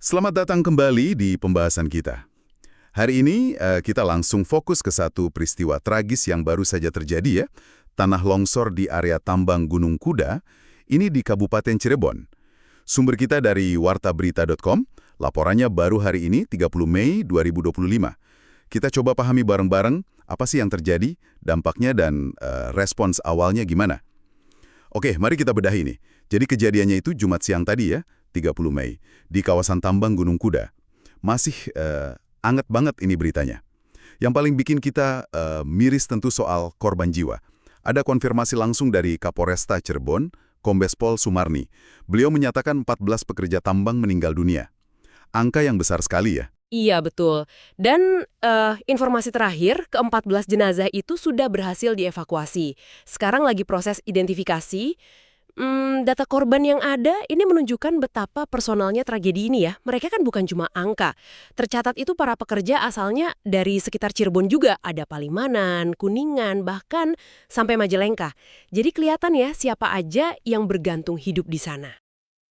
Selamat datang kembali di pembahasan kita. Hari ini kita langsung fokus ke satu peristiwa tragis yang baru saja terjadi ya. Tanah longsor di area tambang Gunung Kuda, ini di Kabupaten Cirebon. Sumber kita dari wartaberita.com, laporannya baru hari ini 30 Mei 2025. Kita coba pahami bareng-bareng apa sih yang terjadi, dampaknya dan respons awalnya gimana. Oke, mari kita bedah ini. Jadi kejadiannya itu Jumat siang tadi ya, 30 Mei, di kawasan tambang Gunung Kuda. Masih anget banget ini beritanya. Yang paling bikin kita miris tentu soal korban jiwa. Ada konfirmasi langsung dari Kapolresta Cirebon, Kombes Pol Sumarni. Beliau menyatakan 14 pekerja tambang meninggal dunia. Angka yang besar sekali ya. Iya, betul. Dan informasi terakhir, ke-14 jenazah itu sudah berhasil dievakuasi. Sekarang lagi proses identifikasi. Data korban yang ada ini menunjukkan betapa personalnya tragedi ini ya. Mereka kan bukan cuma angka. Tercatat itu para pekerja asalnya dari sekitar Cirebon juga. Ada Palimanan, Kuningan, bahkan sampai Majalengka. Jadi kelihatan ya siapa aja yang bergantung hidup di sana.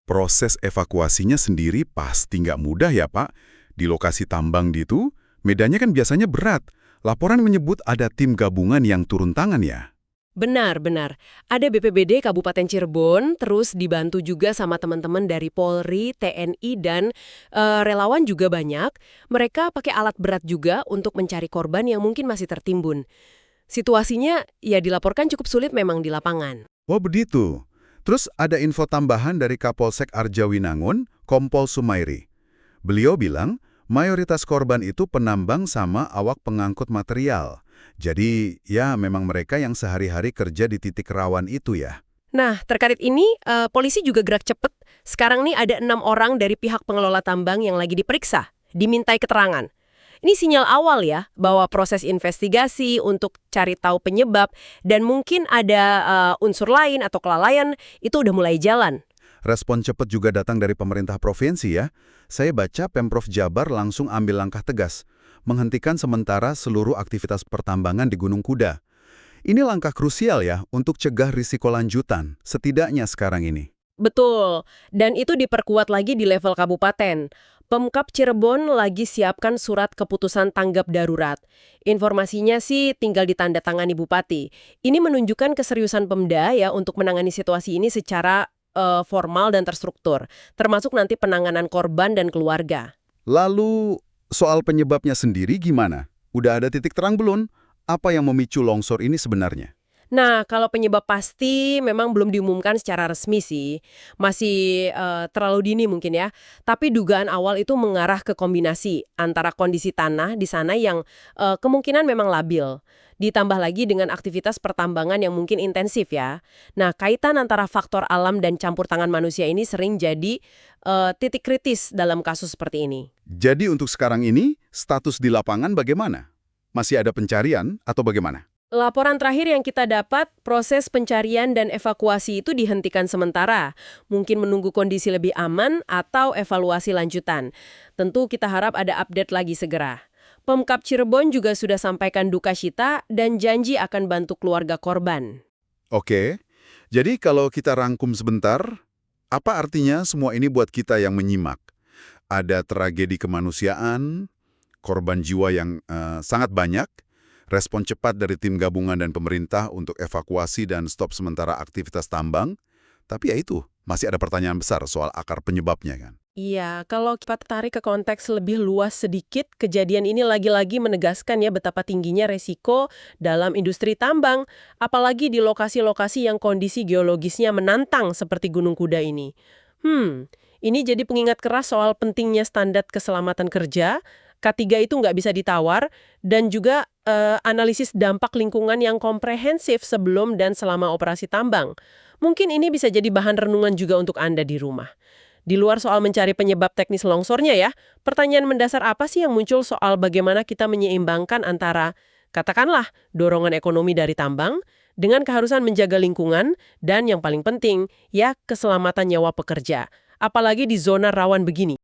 Proses evakuasinya sendiri pasti nggak mudah ya Pak. Di lokasi tambang itu, medannya kan biasanya berat. Laporan menyebut ada tim gabungan yang turun tangan ya. Benar. Ada BPBD Kabupaten Cirebon, terus dibantu juga sama teman-teman dari Polri, TNI, dan relawan juga banyak. Mereka pakai alat berat juga untuk mencari korban yang mungkin masih tertimbun. Situasinya ya dilaporkan cukup sulit memang di lapangan. Oh begitu. Terus ada info tambahan dari Kapolsek Arjawinangun, Kompol Sumairi. Beliau bilang, mayoritas korban itu penambang sama awak pengangkut material. Jadi, ya memang mereka yang sehari-hari kerja di titik rawan itu ya. Nah, terkait ini, polisi juga gerak cepat. Sekarang nih ada 6 orang dari pihak pengelola tambang yang lagi diperiksa, dimintai keterangan. Ini sinyal awal ya, bahwa proses investigasi untuk cari tahu penyebab dan mungkin ada unsur lain atau kelalaian itu udah mulai jalan. Respon cepat juga datang dari pemerintah provinsi ya. Saya baca Pemprov Jabar langsung ambil langkah tegas, menghentikan sementara seluruh aktivitas pertambangan di Gunung Kuda. Ini langkah krusial ya untuk cegah risiko lanjutan, setidaknya sekarang ini. Betul, dan itu diperkuat lagi di level kabupaten. Pemkab Cirebon lagi siapkan surat keputusan tanggap darurat. Informasinya sih tinggal ditandatangani Bupati. Ini menunjukkan keseriusan Pemda ya untuk menangani situasi ini secara formal dan terstruktur, termasuk nanti penanganan korban dan keluarga. Lalu, soal penyebabnya sendiri gimana? Udah ada titik terang belum? Apa yang memicu longsor ini sebenarnya? Nah, kalau penyebab pasti memang belum diumumkan secara resmi sih. Masih terlalu dini mungkin ya. Tapi dugaan awal itu mengarah ke kombinasi antara kondisi tanah di sana yang kemungkinan memang labil. Ditambah lagi dengan aktivitas pertambangan yang mungkin intensif ya. Nah, kaitan antara faktor alam dan campur tangan manusia ini sering jadi titik kritis dalam kasus seperti ini. Jadi untuk sekarang ini, status di lapangan bagaimana? Masih ada pencarian atau bagaimana? Laporan terakhir yang kita dapat, proses pencarian dan evakuasi itu dihentikan sementara. Mungkin menunggu kondisi lebih aman atau evaluasi lanjutan. Tentu kita harap ada update lagi segera. Pemkab Cirebon juga sudah sampaikan duka cita dan janji akan bantu keluarga korban. Oke, jadi kalau kita rangkum sebentar, apa artinya semua ini buat kita yang menyimak? Ada tragedi kemanusiaan, korban jiwa yang sangat banyak, respon cepat dari tim gabungan dan pemerintah untuk evakuasi dan stop sementara aktivitas tambang, tapi ya itu, masih ada pertanyaan besar soal akar penyebabnya kan. Iya, kalau kita tarik ke konteks lebih luas sedikit, kejadian ini lagi-lagi menegaskan ya betapa tingginya resiko dalam industri tambang, apalagi di lokasi-lokasi yang kondisi geologisnya menantang seperti Gunung Kuda ini. Ini jadi pengingat keras soal pentingnya standar keselamatan kerja, K3 itu nggak bisa ditawar, dan juga analisis dampak lingkungan yang komprehensif sebelum dan selama operasi tambang. Mungkin ini bisa jadi bahan renungan juga untuk Anda di rumah. Di luar soal mencari penyebab teknis longsornya ya, pertanyaan mendasar apa sih yang muncul soal bagaimana kita menyeimbangkan antara, katakanlah, dorongan ekonomi dari tambang, dengan keharusan menjaga lingkungan, dan yang paling penting, ya keselamatan nyawa pekerja. Apalagi di zona rawan begini.